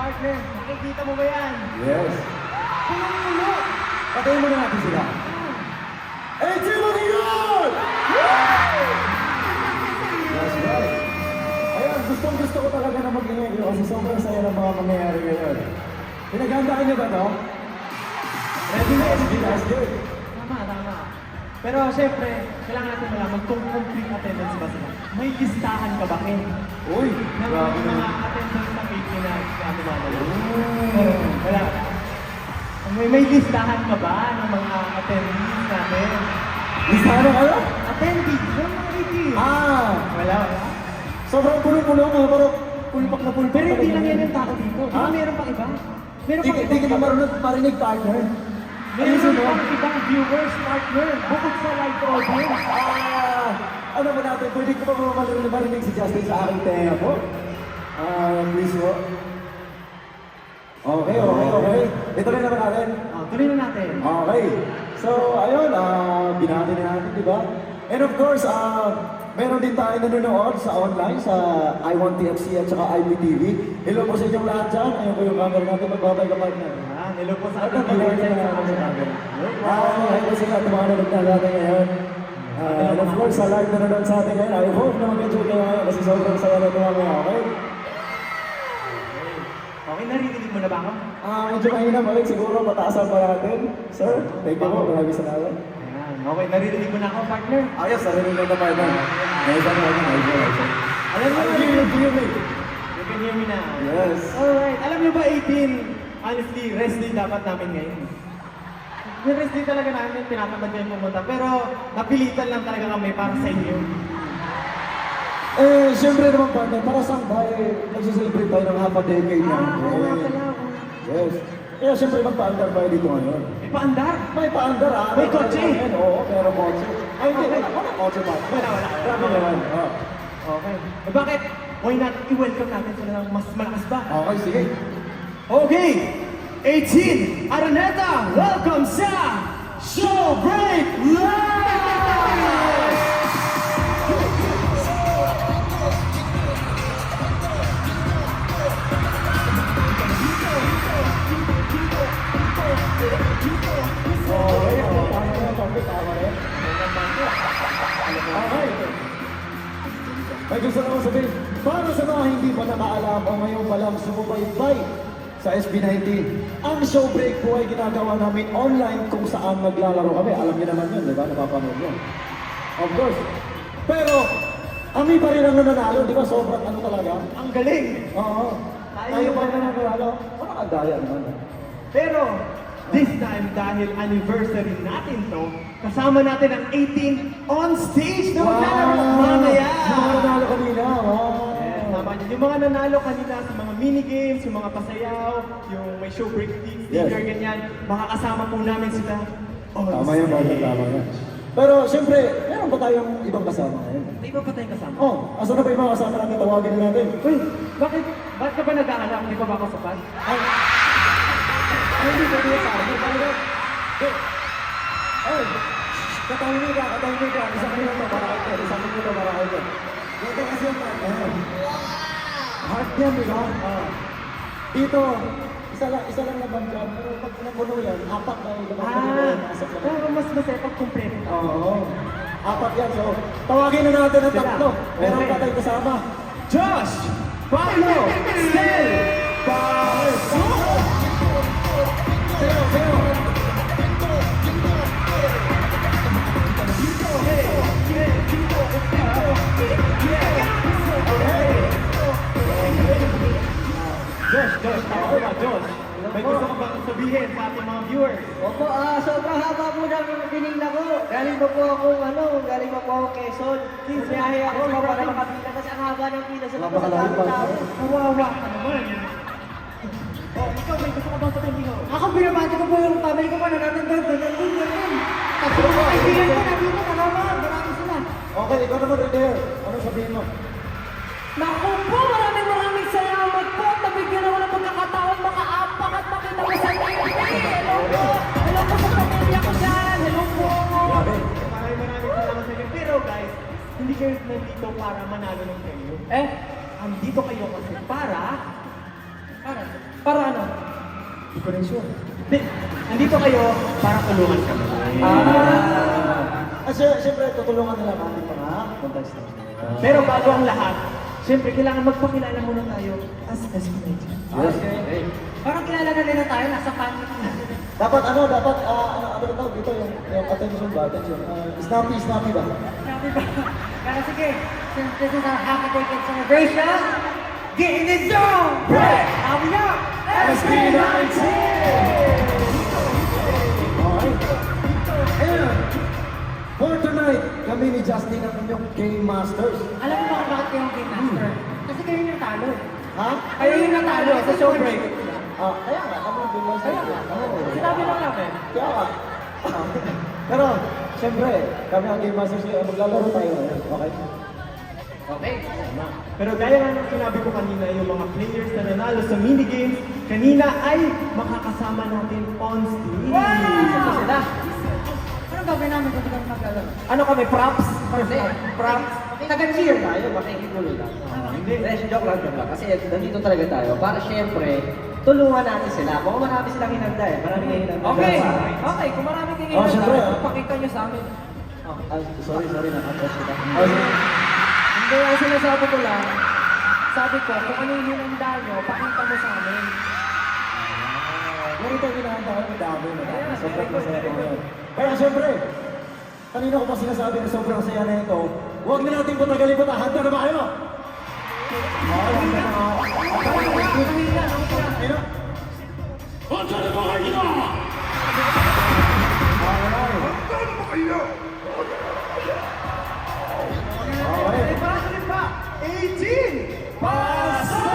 Nakikita mo ba yan? Yes. Puno-puno! Patayin muna natin sila. Hey, Team Manigon! That's right. Ayan, gustong-gusto ko talaga na mag-ingay kayo kasi sobrang saya ng mga mangyayari ngayon. Pinaghandaan niyo ba to? Ready na, sige, that's good. Tama. Pero syempre, kailangan natin malaman kung complete attendance ba sila. May listahan ka ba, Ken? Uy, Ng grabe mga naman. attendance na may pinag-atumanan. Wala. May listahan ka ba ng mga attendees natin? Listahan na kayo? Attendees? Yung mga attendees? Wala. Sobrang puno-puno mo, pero pulpak na pulpak. Pero hindi talaga lang yun. yan yung tao dito. Ha? Meron pang iba. Meron Di pang di kita marunong marinig, partner. Meron pang ibang viewers, partner. Bukod sa live audience. Ano ba natin? Pwede ko pa marinig si Justin sa aking tenga po? Please po. Okay. Ito rin naman natin. Tuloy na natin. Okay. So, ayun, binati na natin, di ba? And of course, meron din tayo nanonood sa online, sa I1TFC at saka IPTV. Hello po sa inyong lahat dyan. Ayun po yung camera natin. Magbabay ka partner. Hello po sa At ating viewers nag-viewers sa natin sa camera. natin. Hello sa mga tumanood na natin ngayon. And of course, sa live nanonood sa atin ngayon, I hope na mag-enjoy kayo ngayon kasi sobrang saya na ito mamaya, okay? Okay, naririnig mo na ba ako? Medyo mahina balik, siguro mataasan pa natin. Sir, thank you po, maraming salamat. Ayan. Okay, naririnig mo na ako, partner. Ayos, narinig na naman na. Ayos. Alam mo, You you can hear me now. Yes. Alright, alam niyo ba 18, honestly, rest day dapat namin ngayon. Yung rest day talaga namin, tinatamad kayo pumunta. Pero napilitan lang talaga kami para sa inyo. Siyempre naman partner, para saan ba nagsiselebrate tayo ng half a decade na? Wala pala. Yes. Kaya siyempre magpa-andar tayo dito ngayon. May paandar? May pa-andar May kotse? Oo, pero kotse. Ay, hindi. Wala kotse pa. Wala. Grabe naman. Okay. Bakit? Why not i-welcome natin sila ng mas malakas ba? Okay, sige. Okay! 18, Araneta, welcome sa Show Break Live! Okay. May gusto lang ako sabihin, para sa mga hindi pa nakaalam o ngayon pa lang sumubaybay sa SB19, ang show break po ay ginagawa namin online kung saan naglalaro kami. Alam niyo naman yun, di ba? Napapanood yun. Of course. Pero, kami pa rin ang nananalo, di ba? Sobrang ano talaga. Ang galing! Oo. Tayo pa rin ang nananalo. Parang kagaya naman. Pero, this time, dahil anniversary natin to, kasama natin ang 18 on stage na maglalaro mamaya! Yung mga nanalo kanina, wow! Yes, tama yun. Yung mga nanalo kanina sa mga minigames, yung mga pasayaw, yung may show break sticker, ganyan, makakasama po namin sila on Tama yan, stage. tama yan. Pero siyempre, meron ba tayong ibang kasama ngayon? May iba pa tayong kasama? Oh, asan na ba yung mga kasama natin? Tawagin na natin. Uy, bakit ka ba nag-aalak? Hindi pa ba ako sapat? Ay, hindi pwede yung partner. Talaga. Ay, katawin ka. Isang kilo to, marami ka. Isang kilo to, marami ka. Dito kasi yung partner. Hard yan, di ba? Dito, isa lang naman dyan. Pero pag napuno yan, apat na yung Pero mas masaya pag kumpleto. Oo. Apat yan. So, tawagin na natin ang Sila. tatlo. Meron Okay. pa tayong kasama. Josh! Pablo! Stel! Barso! Sino? Josh, tama ba, Josh? May gusto ka bang sabihin sa ating mga viewers? Opo, sobrang haba po ng binigla ko. Galing pa po ako, galing pa po ako Quezon. Bumiyahe ako para makapila kasi ang haba ng pila sa labas ng daming tao. Kawawa ka naman. Oh, ikaw may gusto ka bang sabihin ko? Ako binabati ko po yung family ko pa na natin doon, ganyan. Tapos yung mga kaibigan ko nandito, marami sila. Okay, ikaw naman, Rene. Ano sabihin mo? Naku po, maraming salamat po. Nabigyan ako ng pagkakataon makaapak at makita ko sa TV. Hello po. Hello po sa pamilya ko dyan. Hello po. Grabe. Maraming salamat sa inyo. Pero guys, hindi kayo nandito para manalo ng kayo. Andito kayo kasi Para ano? Hindi ko rin sure. Hindi, andito kayo para tulungan kami. Siyempre, tutulungan nila natin mga contestants. Pero bago ang lahat, siyempre kailangan magpakilala muna tayo as SB19. Yes. Parang kilala na nila tayo, nasa panic na. Dapat ano tawag dito yung attention ba? Attention. Snappy ba? Sabi ba? Kaya sige, since this is our Happy Decade celebration, get in the zone! Break! Now we are SB19! Okay. And for tonight, kami ni Justin ang inyong Game Masters. Alam mo ba bakit kayo Game Master? Kasi kayo yung natalo. Ha? Kayo yung natalo sa show break. Kaya nga, kami yung Game Masters. Sinabi lang namin. Kaya nga. Pero, siyempre, kami ang Game Masters. Maglalaro tayo ngayon. Okay? Okay. Pero gaya nga ng sinabi ko kanina, yung mga players na nanalo sa minigames, kanina ay makakasama natin on stage. Wow! Sila. Ano gagawin namin kung kami maglalaro? Ano kami, props? Props. Taga-cheer tayo, makikigulo lang. Hindi. Joke lang diba? Kasi nandito talaga tayo para syempre tulungan natin sila. Kung marami silang hinanda marami kayong hinanda. Okay, kung marami kayong hinanda, syempre. pakita nyo sa amin. Sorry, nakatouch kita. Hindi, ang sinasabi ko lang, sabi ko, kung ano yung hinanda nyo, pakita mo sa amin. Ganito ang ginahanda ko, madami. Sobrang masaya ko ngayon. Kaya siyempre, kanina ko pa sinasabi na sobrang saya na ito, huwag na natin patagalin pa. Handa na ba kayo? Okay. 18! Pasok!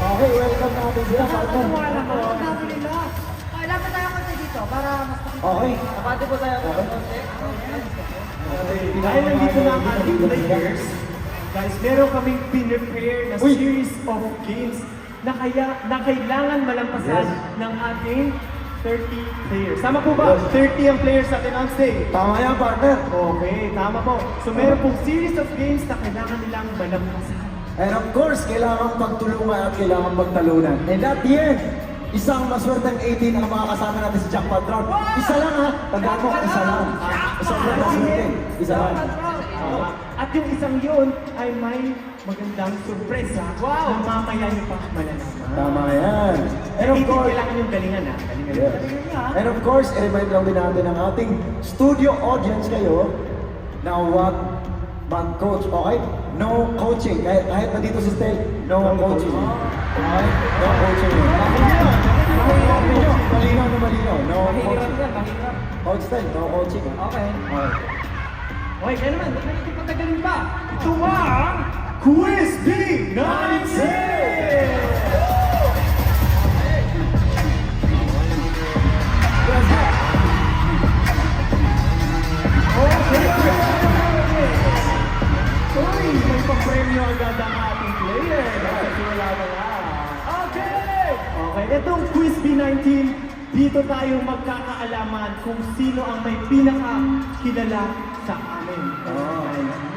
Okay, welcome natin sila, partner. Sabi nila, kailangan tayo konti dito para mas pakita. Okay. Napati po tayo ng konti. Dahil nandito na ang ating players, guys, meron kaming pinrepare na Uy! series of games na kailangan malampasan ng ating 30 players. Tama po ba? Yes. 30 ang players natin on stage. Tama yan, partner. Okay, tama po. So meron pong series of games na kailangan nilang malampasan. And of course, kailangan pagtulungan at kailangan pagtalunan. And at the end, isang maswerteng 18 ang mga kasama natin sa jackpot round. Isa lang ha, tandaan mo, isa lang. Sobrang maswerte, isa lang. Tama. At yung isang yun ay may magandang sorpresa na mamaya niyo pa malalaman. Tama yan. And of course, Kailangan yung galingan ha. Galingan. yes. And of course, i-remind lang din natin ang ating studio audience kayo na huwag mag-coach, okay? No coaching. Kahit nandito si Stel, no coaching. Okay? No coaching. Malinaw na malinaw. No coaching. Coach Stel, no coaching. Okay. Okay. Okay, kaya naman, huwag natin patagalin pa. Ito ang Quiz B19! Uy, may papremyo agad ang ating player. Wala. Okay! Okay, itong Quiz B19, dito tayo magkakaalaman kung sino ang may pinaka-kilala sa amin. Oh.